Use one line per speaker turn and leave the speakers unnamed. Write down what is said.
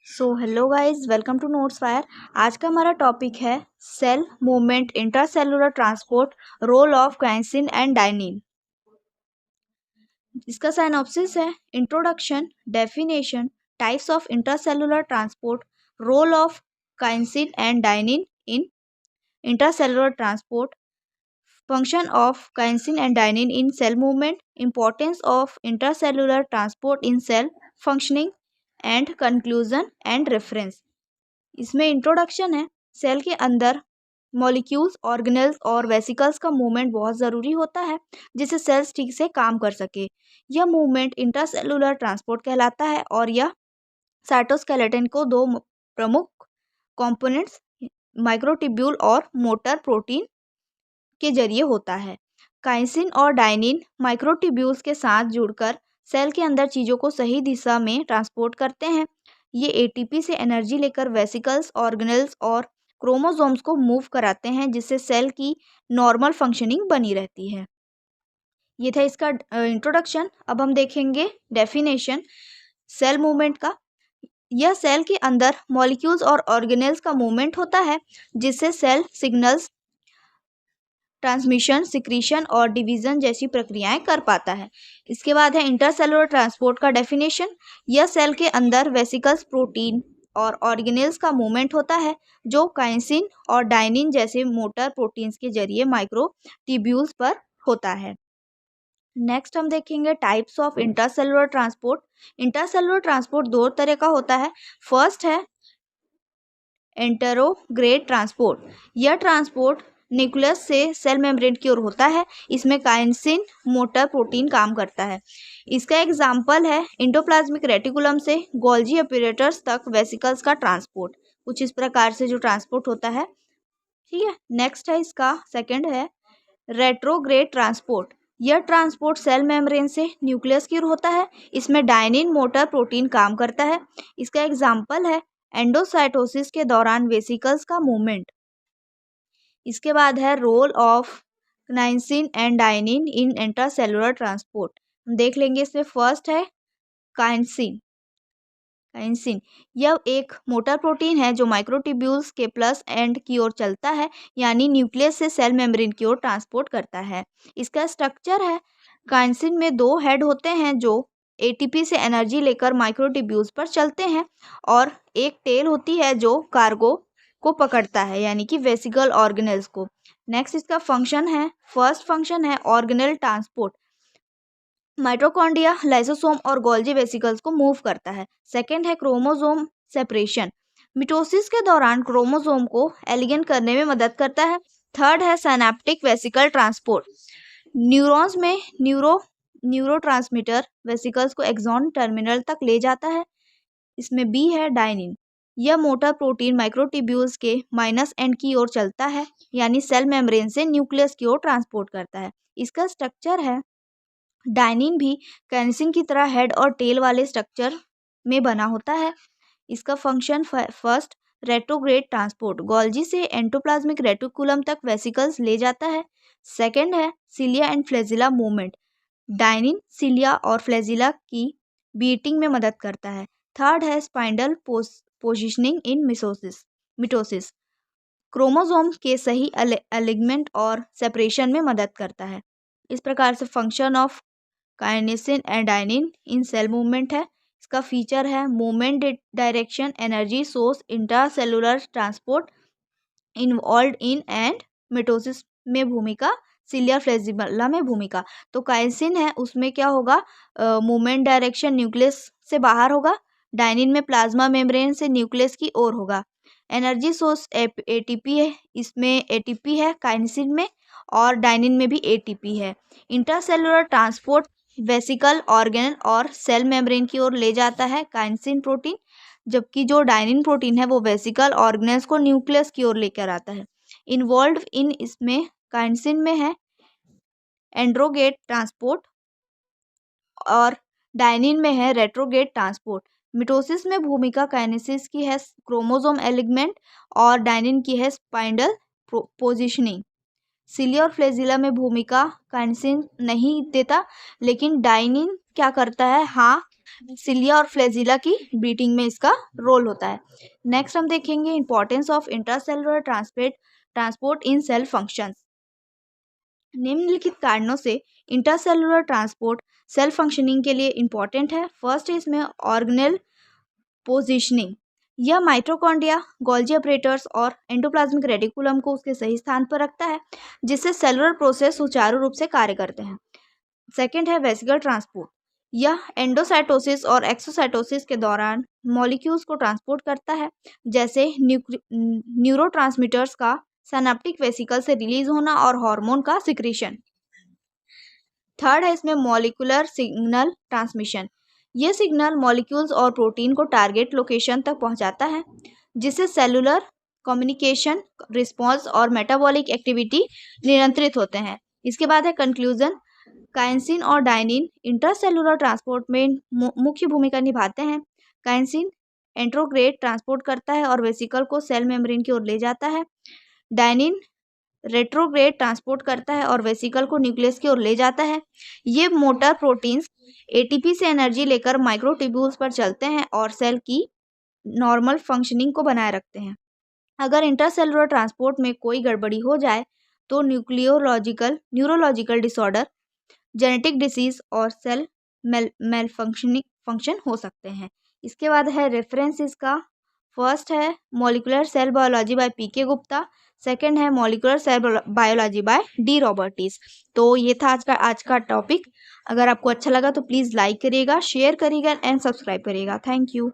So hello guys, welcome to Notes Fire. आज का हमारा टॉपिक है cell movement, intracellular transport, role of kinesin and dynein. इसका synopsis है introduction, definition, types of intracellular transport, role of kinesin and dynein in intracellular transport, function of kainsin and dynein in cell movement, importance of intracellular transport in cell functioning, and conclusion and reference। इसमें introduction है। Cell के अंदर molecules, organelles और vesicles का movement बहुत ज़रूरी होता है जिससे सेल्स ठीक से काम कर सके। यह मूवमेंट इंट्रासेलुलर ट्रांसपोर्ट कहलाता है और यह साइटोस्केलेटन को दो प्रमुख कंपोनेंट्स माइक्रोट्यूब्यूल और मोटर प्रोटीन के जरिए होता है। काइंसिन और डाइनिन माइक्रोट्यूब्यूल्स के साथ जुड़कर सेल के अंदर चीज़ों को सही दिशा में ट्रांसपोर्ट करते हैं। ये एटीपी से एनर्जी लेकर वेसिकल्स, ऑर्गेनेल्स और क्रोमोसोम्स को मूव कराते हैं जिससे सेल की नॉर्मल फंक्शनिंग बनी रहती है। ये था इसका इंट्रोडक्शन। अब हम देखेंगे डेफिनेशन सेल मूवमेंट का। यह सेल के अंदर मॉलिक्यूल्स और ऑर्गेनेल्स का मूवमेंट होता है जिससे सेल सिग्नल्स ट्रांसमिशन, सिक्रीशन और डिवीजन जैसी प्रक्रियाएं कर पाता है। इसके बाद है इंटरसेलुलर ट्रांसपोर्ट का डेफिनेशन। यह सेल के अंदर वेसिकल्स, प्रोटीन और ऑर्गेनेल्स का मूवमेंट होता है जो काइंसिन और डाइनिन जैसे मोटर प्रोटीन्स के जरिए माइक्रोट्यूब्यूल्स पर होता है। नेक्स्ट हम देखेंगे types of intercellular transport. Intercellular transport दो तरह का होता है। फर्स्ट है एंटेरोग्रेड ट्रांसपोर्ट। यह ट्रांसपोर्ट न्यूक्लियस से सेल मेम्ब्रेन की ओर होता है। इसमें काइंसिन मोटर प्रोटीन काम करता है। इसका एग्जाम्पल है एंडोप्लाज्मिक रेटिकुलम से गोल्जी अपरेटर्स तक वेसिकल्स का ट्रांसपोर्ट। कुछ इस प्रकार से जो ट्रांसपोर्ट होता है, ठीक है। नेक्स्ट है इसका सेकंड है रेट्रोग्रेड ट्रांसपोर्ट। यह ट्रांसपोर्ट सेल मेम्ब्रेन से न्यूक्लियस की ओर होता है। इसमें डाइनिन मोटर प्रोटीन काम करता है। इसका एग्जाम्पल है एंडोसाइटोसिस के दौरान वेसिकल्स का मूवमेंट। इसके बाद है role of kinesin and dynein in intracellular transport. हम देख लेंगे। इसमें फर्स्ट है काइंसिन। काइंसिन यह एक मोटर प्रोटीन है जो माइक्रोट्यूब्यूल्स के प्लस एंड की ओर चलता है, यानी न्यूक्लियस से सेल मेम्ब्रेन की ओर ट्रांसपोर्ट करता है। इसका स्ट्रक्चर है काइंसिन में दो हेड होते हैं जो एटीपी से एनर्जी लेकर माइक्रोट्यूब्यूल्स पर चलते हैं और एक टेल होती है जो कार्गो को पकड़ता है, यानी कि वेसिकल ऑर्गेनेल्स को। नेक्स्ट इसका फंक्शन है। फर्स्ट फंक्शन है ऑर्गेनेल ट्रांसपोर्ट। माइटोकॉन्ड्रिया, लाइसोसोम और गोल्जी वेसिकल्स को मूव करता है। सेकेंड है क्रोमोसोम सेपरेशन। मिटोसिस के दौरान क्रोमोसोम को एलिगन करने में मदद करता है। थर्ड है साइनेप्टिक वेसिकल ट्रांसपोर्ट। न्यूरॉन्स में न्यूरोट्रांसमीटर वेसिकल्स को एक्सॉन टर्मिनल तक ले जाता है। इसमें बी है डाइनिन। यह मोटर प्रोटीन माइक्रोट्यूब्यूल्स के माइनस एंड की ओर चलता है, यानी सेल मेम्ब्रेन से न्यूक्लियस की ओर ट्रांसपोर्ट करता है। इसका स्ट्रक्चर है डाइनिन भी काइंसिन की तरह हेड और टेल वाले स्ट्रक्चर में बना होता है। इसका function first retrograde transport, Golgi से एंडोप्लाज्मिक रेटिकुलम तक वेसिकल्स ले जाता है। सेकंड है cilia and flagella movement. Dynein cilia और फ्लैजिला की बीटिंग में मदद करता है। थर्ड है स्पाइंडल पोजिशनिंग इन मिटोसिस, क्रोमोसोम के सही अलिग्नमेंट और सेपरेशन में मदद करता है। इस प्रकार से function of kinesin and dynein in cell movement है। इसका फीचर है movement direction, energy source, intracellular transport, involve in and mitosis में भूमिका, सिलिया फ्लैजिला में भूमिका। तो काइंसिन है उसमें क्या होगा, मूवमेंट डायरेक्शन न्यूक्लियस से बाहर होगा। डाइनिन में प्लाज्मा मेम्ब्रेन से न्यूक्लियस की ओर होगा। एनर्जी सोर्स एटीपी है, इसमें एटीपी है काइंसिन में और डाइनिन में भी एटीपी है। इंट्रासेलुलर ट्रांसपोर्ट वेसिकल, ऑर्गेनल और सेल मेम्ब्रेन की ओर ले जाता है काइंसिन प्रोटीन, जबकि जो डाइनिन प्रोटीन है वो वेसिकल ऑर्गेनेल्स को न्यूक्लियस की ओर लेकर आता है। इन्वॉल्व इन इसमें काइंसिन में है एंड्रोगेट ट्रांसपोर्ट और डाइनिन में है रेट्रोगेट ट्रांसपोर्ट। मिटोसिस में भूमिका काइनेसिस की है क्रोमोसोम एलिगमेंट और डाइनिन की है स्पाइंडल पोजिशनिंग। सिलिया और फ्लैजिला में भूमिका काइनेसिन नहीं देता, लेकिन डाइनिन क्या करता है, हाँ सिलिया और फ्लैजिला की ब्रीडिंग में इसका रोल होता है। नेक्स्ट हम देखेंगे importance of intracellular transport in cell functions. निम्नलिखित कारणों से इंट्रासेलुलर ट्रांसपोर्ट सेल फंक्शनिंग के लिए इंपॉर्टेंट है। फर्स्ट है इसमें ऑर्गेनेल पोजिशनिंग। यह माइटोकॉन्ड्रिया, गोल्जी ऑपरेटर्स और एंडोप्लाज्मिक रेटिकुलम को उसके सही स्थान पर रखता है, जिससे सेलुलर प्रोसेस सुचारू रूप से कार्य करते हैं। सेकेंड है वेसिकल ट्रांसपोर्ट। यह एंडोसाइटोसिस और एक्सोसाइटोसिस के दौरान मॉलिक्यूल्स को ट्रांसपोर्ट करता है, जैसे न्यूरोट्रांसमीटर्स का सिनेप्टिक वेसिकल से रिलीज होना और हार्मोन का सिक्रीशन। थर्ड है इसमें मॉलिक्यूलर सिग्नल ट्रांसमिशन। यह सिग्नल मॉलिक्यूल्स और प्रोटीन को टारगेट लोकेशन तक पहुंचाता है, जिससे सेलुलर कम्युनिकेशन, रिस्पॉन्स और मेटाबॉलिक एक्टिविटी नियंत्रित होते हैं। इसके बाद है कंक्लूजन। काइंसिन और डायनिन इंट्रासेलुलर ट्रांसपोर्ट में मुख्य भूमिका निभाते हैं। काइंसिन एंट्रोग्रेड ट्रांसपोर्ट करता है और वेसिकल को सेल मेम्ब्रेन की ओर ले जाता है। डायनिन रेट्रोग्रेड ट्रांसपोर्ट करता है और वेसिकल को न्यूक्लियस की ओर ले जाता है। ये मोटर प्रोटीन्स एटीपी से एनर्जी लेकर माइक्रोट्यूब्यूल्स पर चलते हैं और सेल की नॉर्मल फंक्शनिंग को बनाए रखते हैं। अगर इंट्रासेलुलर ट्रांसपोर्ट में कोई गड़बड़ी हो जाए तो न्यूरोलॉजिकल डिसऑर्डर, जेनेटिक डिसीज और सेल फंक्शन हो सकते हैं। इसके बाद है रेफरेंस इसका। फर्स्ट है molecular cell biology by PK Gupta. Second है molecular cell biology by D Robertis. तो ये था आज का टॉपिक। अगर आपको अच्छा लगा तो प्लीज़ लाइक करिएगा, शेयर करिएगा एंड सब्सक्राइब करिएगा। Thank you.